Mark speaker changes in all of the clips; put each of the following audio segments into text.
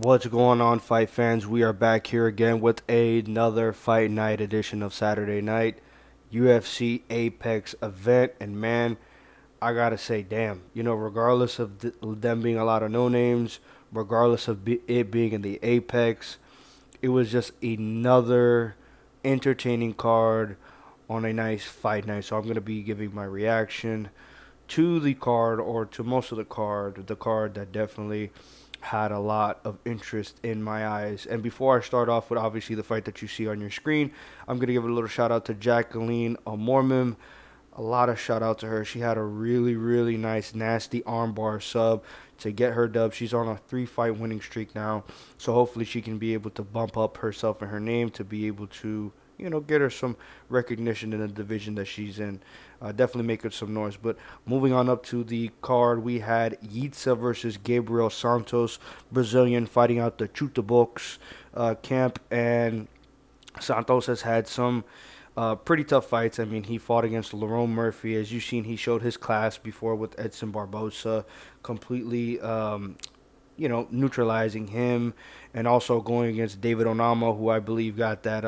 Speaker 1: What's going on, fight fans? We are back here again with another Fight Night edition of Saturday Night UFC Apex event. And man, I gotta say, damn, regardless of them being a lot of no names, regardless of it being in the Apex, it was just another entertaining card on a nice fight night. So I'm gonna be giving my reaction to the card, or to most of the card that definitely had a lot of interest in my eyes. And before I start off with obviously the fight that you see on your screen, I'm going to give a little shout out to Jacqueline Amormim. A lot of shout out to her. She had a really, really nice, nasty armbar sub to get her dub. She's on a 3 fight winning streak now. So hopefully she can be able to bump up herself and her name to be able to, get her some recognition in the division that she's in. Definitely make it some noise. But moving on up to the card, we had Yitza versus Gabriel Santos, Brazilian, fighting out the Chuta Box camp. And Santos has had some pretty tough fights. I mean, he fought against Lerone Murphy. As you've seen, he showed his class before with Edson Barbosa, completely, neutralizing him. And also going against David Onama, who I believe got that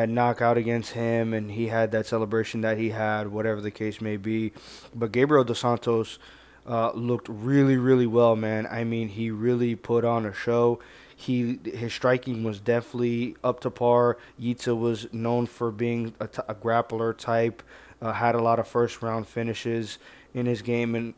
Speaker 1: knockout against him, and he had that celebration that he had, whatever the case may be. But Gabriel Dos Santos looked really, really well, man. I mean, he really put on a show. His striking was definitely up to par. Yitza was known for being a grappler type, had a lot of first round finishes in his game, and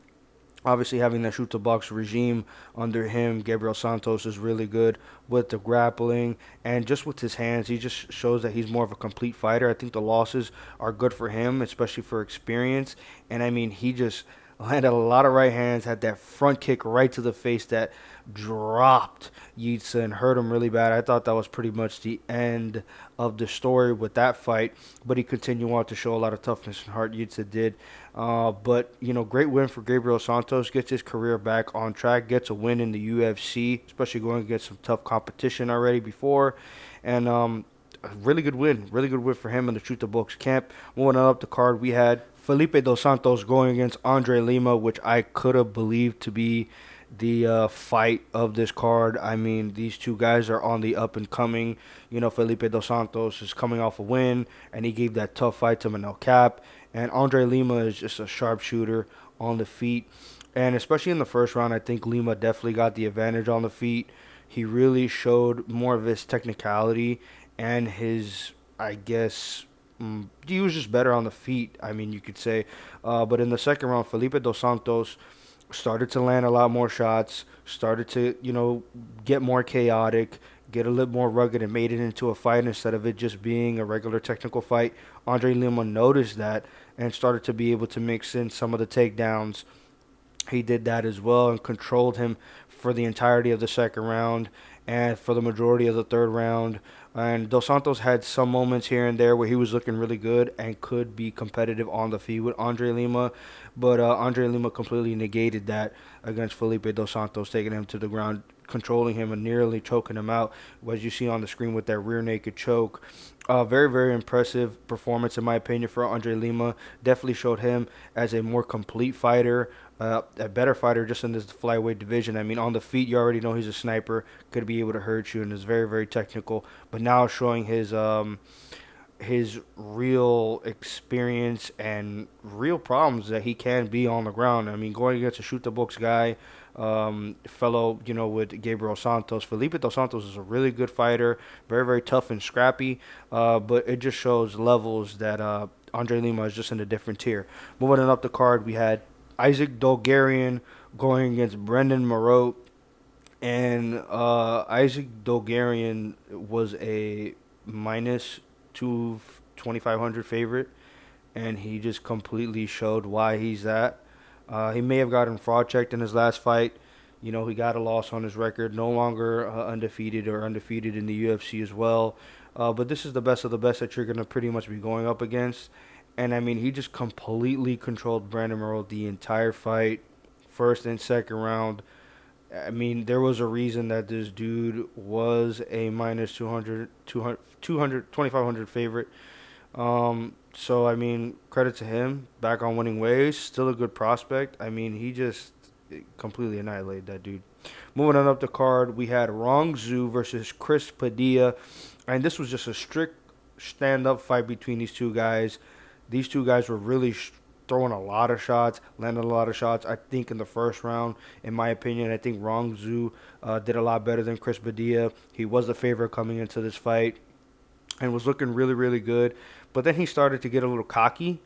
Speaker 1: obviously having that shoot to box regime under him, Gabriel Santos is really good with the grappling and just with his hands. He just shows that he's more of a complete fighter. I think the losses are good for him, especially for experience. And I mean, he just landed a lot of right hands, had that front kick right to the face that dropped Yitsa and hurt him really bad. I thought that was pretty much the end of the story with that fight, but he continued on to show a lot of toughness and heart. Yitsa did. But, great win for Gabriel Santos. Gets his career back on track. Gets a win in the UFC, especially going against some tough competition already before. And a really good win. Really good win for him in the Truth the Books camp. Moving on up the card, we had Felipe Dos Santos going against Andre Lima, which I could have believed to be the fight of this card. I mean, these two guys are on the up and coming. Felipe Dos Santos is coming off a win, and he gave that tough fight to Manel Cap. And Andre Lima is just a sharpshooter on the feet. And especially in the first round, I think Lima definitely got the advantage on the feet. He really showed more of his technicality and his, I guess, he was just better on the feet, I mean, you could say. But in the second round, Felipe Dos Santos started to land a lot more shots, started to, get more chaotic, get a little more rugged, and made it into a fight instead of it just being a regular technical fight. Andre Lima noticed that and started to be able to mix in some of the takedowns. He did that as well and controlled him for the entirety of the second round and for the majority of the third round. And Dos Santos had some moments here and there where he was looking really good and could be competitive on the feet with Andre Lima. But Andre Lima completely negated that against Felipe Dos Santos, taking him to the ground, controlling him, and nearly choking him out, as you see on the screen with that rear naked choke. Very, very impressive performance, in my opinion, for Andre Lima. Definitely showed him as a more complete fighter, a better fighter just in this flyweight division. I mean, on the feet, you already know he's a sniper, could be able to hurt you, and is very, very technical. But now showing his real experience and real problems that he can be on the ground. I mean, going against a shoot the books guy, fellow, with Gabriel Santos. Felipe Dos Santos is a really good fighter, very, very tough and scrappy, but it just shows levels that Andre Lima is just in a different tier. Moving on up the card, we had Isaac Dolgarian going against Brendan Moreau. And Isaac Dolgarian was a minus 2,500 favorite, and he just completely showed why he's that. He may have gotten fraud checked in his last fight. He got a loss on his record, no longer undefeated in the UFC as well. But this is the best of the best that you're going to pretty much be going up against. And I mean, he just completely controlled Brandon Morrow the entire fight, first and second round. I mean, there was a reason that this dude was a minus 2,500 favorite. So, I mean, credit to him. Back on winning ways. Still a good prospect. I mean, he just completely annihilated that dude. Moving on up the card, we had Rong Zhu versus Chris Padilla, and this was just a strict stand-up fight between these two guys. These two guys were really throwing a lot of shots, landing a lot of shots. I think in the first round, in my opinion, I think Rong Zhu did a lot better than Chris Padilla. He was the favorite coming into this fight and was looking really, really good. But then he started to get a little cocky,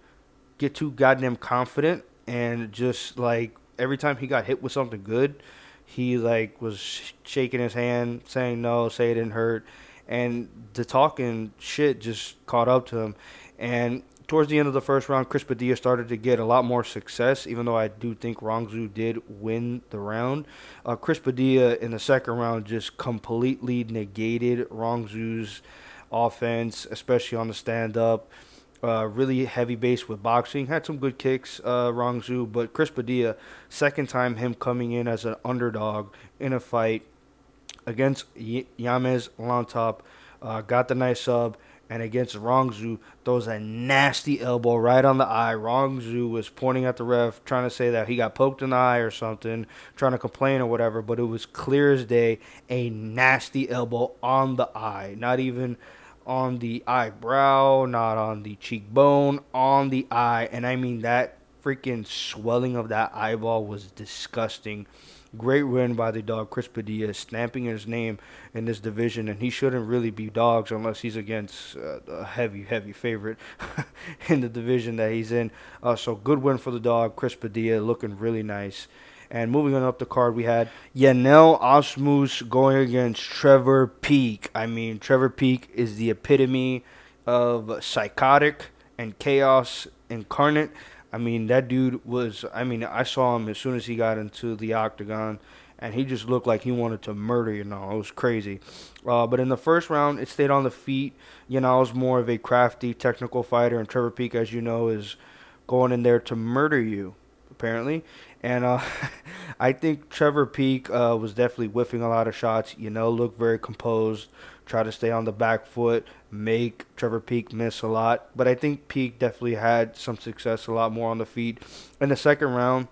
Speaker 1: get too goddamn confident, and just like every time he got hit with something good, he like was shaking his hand, saying no, say it didn't hurt, and the talking shit just caught up to him. And towards the end of the first round, Chris Padilla started to get a lot more success, even though I do think Rongzu did win the round. Chris Padilla in the second round just completely negated Rongzu's offense, especially on the stand-up. Really heavy base with boxing. Had some good kicks, Rongzu, but Chris Padilla, second time him coming in as an underdog in a fight against Yamez Lantop, got the nice sub, and against Rongzu, throws a nasty elbow right on the eye. Rongzu was pointing at the ref, trying to say that he got poked in the eye or something, trying to complain or whatever, but it was clear as day a nasty elbow on the eye. Not even on the eyebrow, not on the cheekbone, on the eye. And I mean, that freaking swelling of that eyeball was disgusting. Great win by the dog Chris Padilla, stamping his name in this division, and he shouldn't really be dogs unless he's against a heavy, heavy favorite in the division that he's in. So good win for the dog Chris Padilla, looking really nice. And moving on up the card, we had Yanel Osmus going against Trevor Peek. I mean, Trevor Peek is the epitome of psychotic and chaos incarnate. I mean, that dude was, I mean, I saw him as soon as he got into the octagon, and he just looked like he wanted to murder, you know. It was crazy. But in the first round, it stayed on the feet. You know, I was more of a crafty, technical fighter, and Trevor Peek, as you know, is going in there to murder you, apparently. And I think Trevor Peek was definitely whiffing a lot of shots, you know, looked very composed, try to stay on the back foot, make Trevor Peek miss a lot. But I think Peek definitely had some success a lot more on the feet. In the second round,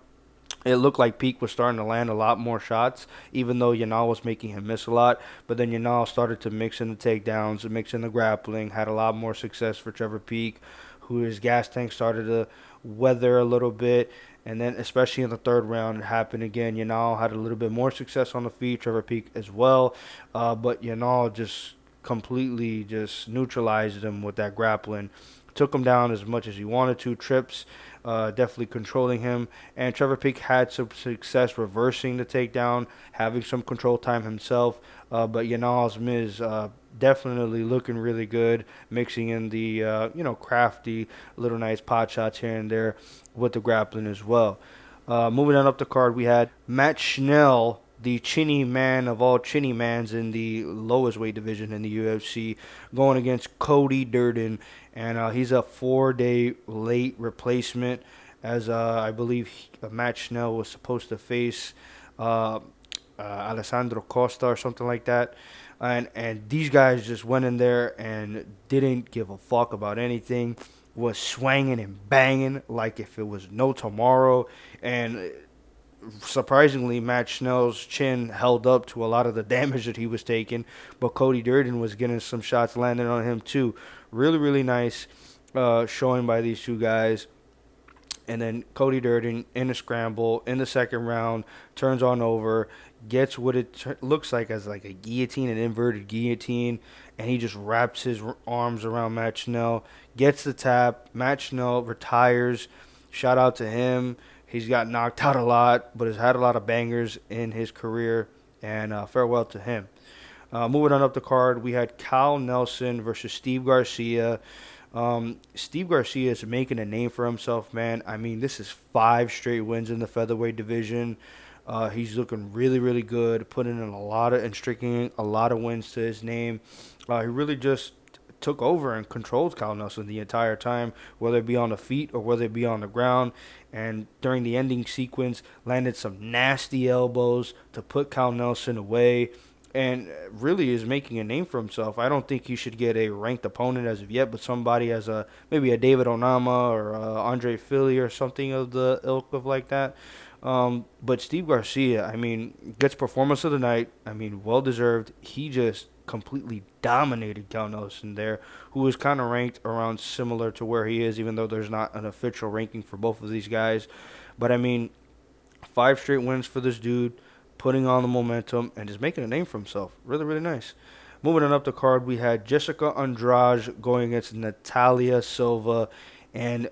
Speaker 1: it looked like Peek was starting to land a lot more shots, even though Yanal was making him miss a lot. But then Yanal started to mix in the takedowns, mix in the grappling, had a lot more success for Trevor Peek, who his gas tank started to weather a little bit. And then, especially in the third round, it happened again. Yanal had a little bit more success on the feet, Trevor Peek as well. But Yanal just completely just neutralized him with that grappling. Took him down as much as he wanted to. Trips, definitely controlling him. And Trevor Peek had some success reversing the takedown, having some control time himself. But Yanal's Miz definitely looking really good, mixing in the crafty little nice pot shots here and there with the grappling as well. Moving on up the card, we had Matt Schnell, the chinny man of all chinny mans in the lowest weight division in the UFC, going against Cody Durden, and he's a 4-day late replacement, as I believe Matt Schnell was supposed to face Alessandro Costa or something like that. And these guys just went in there and didn't give a fuck about anything, was swinging and banging like if it was no tomorrow. And surprisingly, Matt Schnell's chin held up to a lot of the damage that he was taking, but Cody Durden was getting some shots landing on him too. Really, really nice showing by these two guys. And then Cody Durden in a scramble in the second round turns on over, gets what it looks like as like a guillotine, an inverted guillotine, and he just wraps his arms around Matt Schnell, gets the tap. Matt Schnell retires. Shout out to him. He's got knocked out a lot, but has had a lot of bangers in his career, and farewell to him. Moving on up the card, we had Kyle Nelson versus Steve Garcia. Steve Garcia is making a name for himself, man. I mean, this is 5 straight wins in the featherweight division. He's looking really, really good, putting in and streaking a lot of wins to his name. He really just took over and controlled Kyle Nelson the entire time, whether it be on the feet or whether it be on the ground. And during the ending sequence, landed some nasty elbows to put Kyle Nelson away, and really is making a name for himself. I don't think he should get a ranked opponent as of yet, but somebody as maybe a David Onama or Andre Philly or something of the ilk of like that. But Steve Garcia, I mean, gets performance of the night. I mean, well deserved. He just completely dominated Cal Nelson there, who was kind of ranked around similar to where he is, even though there's not an official ranking for both of these guys. But I mean, 5 straight wins for this dude, putting on the momentum and just making a name for himself. Really, really nice. Moving on up the card, we had Jessica Andrade going against Natalia Silva, and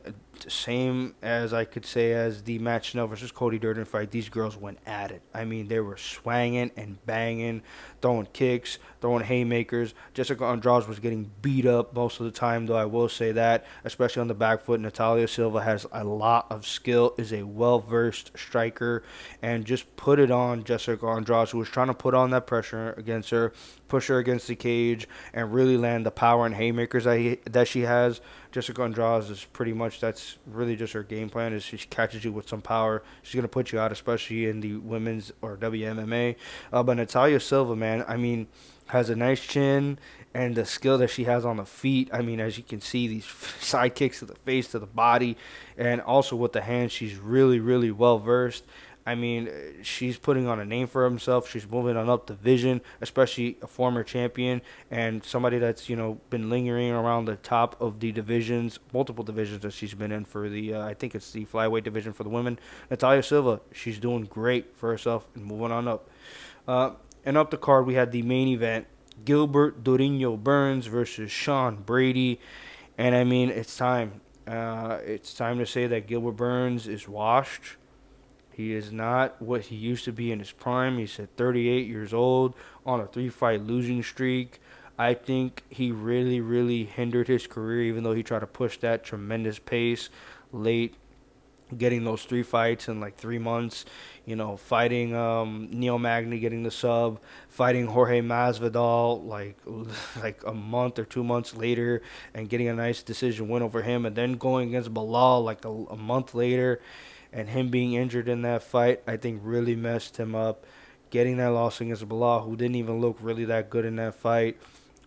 Speaker 1: same as I could say as the match Schnell versus Cody Durden fight, these girls went at it. I mean, they were swanging and banging, throwing kicks, throwing haymakers. Jessica Andrade was getting beat up most of the time, though I will say that, especially on the back foot. Natalia Silva has a lot of skill, is a well-versed striker, and just put it on Jessica Andrade, who was trying to put on that pressure against her, push her against the cage, and really land the power and haymakers that she has. Jessica Andrade is pretty much, that's really just her game plan, is she catches you with some power. She's going to put you out, especially in the women's or WMMA. But Natalia Silva, man, I mean, has a nice chin and the skill that she has on the feet. I mean, as you can see, these side kicks to the face, to the body, and also with the hands, she's really, really well versed. I mean, she's putting on a name for herself. She's moving on up division, especially a former champion and somebody that's, been lingering around the top of the divisions, multiple divisions that she's been in for the, I think it's the flyweight division for the women. Natalia Silva, she's doing great for herself and moving on up. And up the card, we had the main event, Gilbert Dorino Burns versus Shawn Brady. And I mean, it's time. It's time to say that Gilbert Burns is washed. He is not what he used to be in his prime. He's at 38 years old on a 3-fight losing streak. I think he really, really hindered his career, even though he tried to push that tremendous pace late, getting those 3 fights in like 3 months. Fighting Neil Magny, getting the sub, fighting Jorge Masvidal like a month or 2 months later, and getting a nice decision win over him, and then going against Bilal like a month later, and him being injured in that fight, I think really messed him up. Getting that loss against Bilal, who didn't even look really that good in that fight.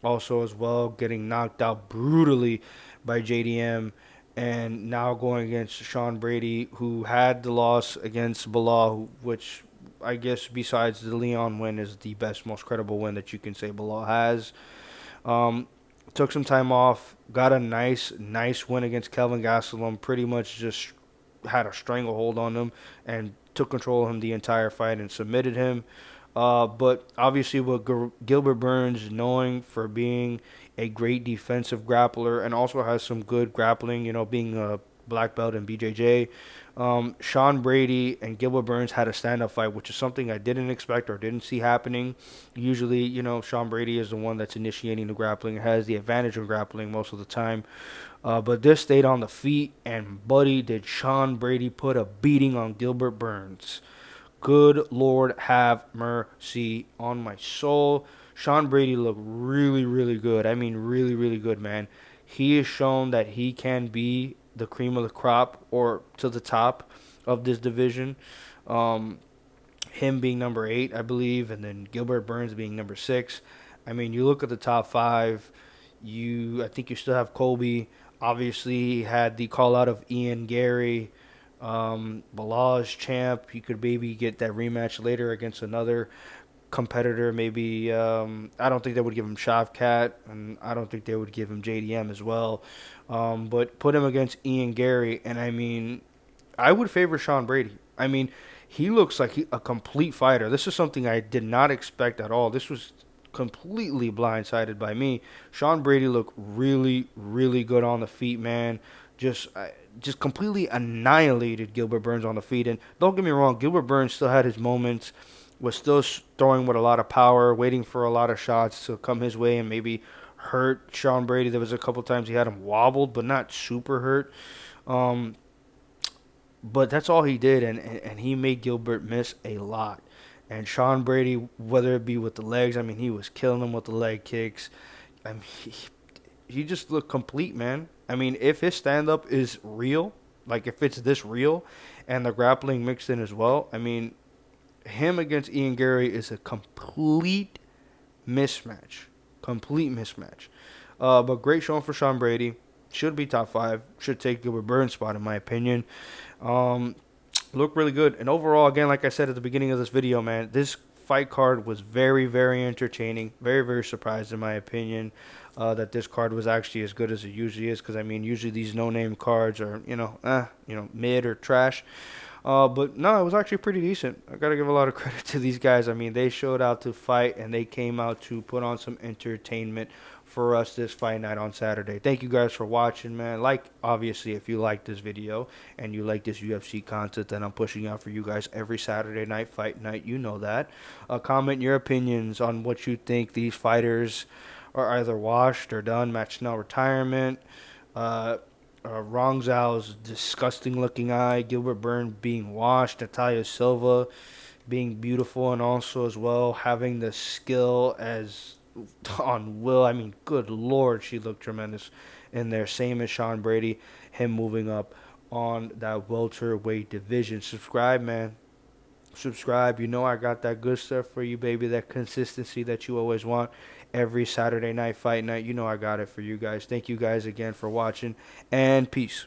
Speaker 1: Also, as well, getting knocked out brutally by JDM. And now going against Shawn Brady, who had the loss against Bilal, which I guess besides the Leon win is the best, most credible win that you can say Bilal has. Um, Took some time off, got a nice win against Kelvin Gastelum. Pretty much just had a stranglehold on him and took control of him the entire fight and submitted him. But obviously, with Gilbert Burns knowing for being a great defensive grappler and also has some good grappling, being a black belt in BJJ. Shawn Brady and Gilbert Burns had a stand-up fight, which is something I didn't expect or didn't see happening. Usually, Shawn Brady is the one that's initiating the grappling, has the advantage in grappling most of the time. But this stayed on the feet, and buddy, did Shawn Brady put a beating on Gilbert Burns. Good Lord, have mercy on my soul. Shawn Brady looked really, really good. I mean, really, really good, man. He has shown that he can be the cream of the crop or to the top of this division. Um, him being number 8, I believe, and then Gilbert Burns being number 6. I mean, you look at the top 5. I think you still have Colby. Obviously, he had the call out of Ian Gary. Bilal's champ. You could maybe get that rematch later against another competitor. Maybe I don't think they would give him Shavkat, and I don't think they would give him JDM as well. But put him against Ian Gary, and I mean, I would favor Shawn Brady. I mean, he looks like a complete fighter. This is something I did not expect at all. This was completely blindsided by me. Shawn Brady looked really, really good on the feet, man. Just completely annihilated Gilbert Burns on the feet. And don't get me wrong, Gilbert Burns still had his moments, was still throwing with a lot of power, waiting for a lot of shots to come his way and maybe hurt Shawn Brady. There was a couple times he had him wobbled, but not super hurt. Um, but that's all he did, and he made Gilbert miss a lot. And Shawn Brady, whether it be with the legs, I mean, he was killing him with the leg kicks. I mean, he just looked complete, man. I mean, if his stand-up is real, like if it's this real, and the grappling mixed in as well, I mean, him against Ian Gary is a complete mismatch. Complete mismatch. But great showing for Shawn Brady. Should be top 5. Should take Gilbert Burns' spot, in my opinion. Um, Looked really good. And overall, again, like I said at the beginning of this video, man, this fight card was very, very entertaining. Very, very surprised, in my opinion, that this card was actually as good as it usually is. Because I mean, usually these no-name cards are, mid or trash. But no, it was actually pretty decent. I gotta give a lot of credit to these guys. I mean, they showed out to fight and they came out to put on some entertainment for us this fight night on Saturday. Thank you guys for watching, man. Like, obviously, if you like this video and you like this UFC content that I'm pushing out for you guys every Saturday night, fight night, you know that. Comment your opinions on what you think these fighters are either washed or done, match now retirement. Uh, Rong Zhao's disgusting looking eye, Gilbert Burns being washed, Natalia Silva being beautiful, and also as well having the skill as on Will. I mean, good lord, she looked tremendous in there. Same as Shawn Brady, him moving up on that welterweight division. Subscribe, man. Subscribe. You know I got that good stuff for you, baby. That consistency that you always want every Saturday night, fight night. You know I got it for you guys. Thank you guys again for watching, and peace.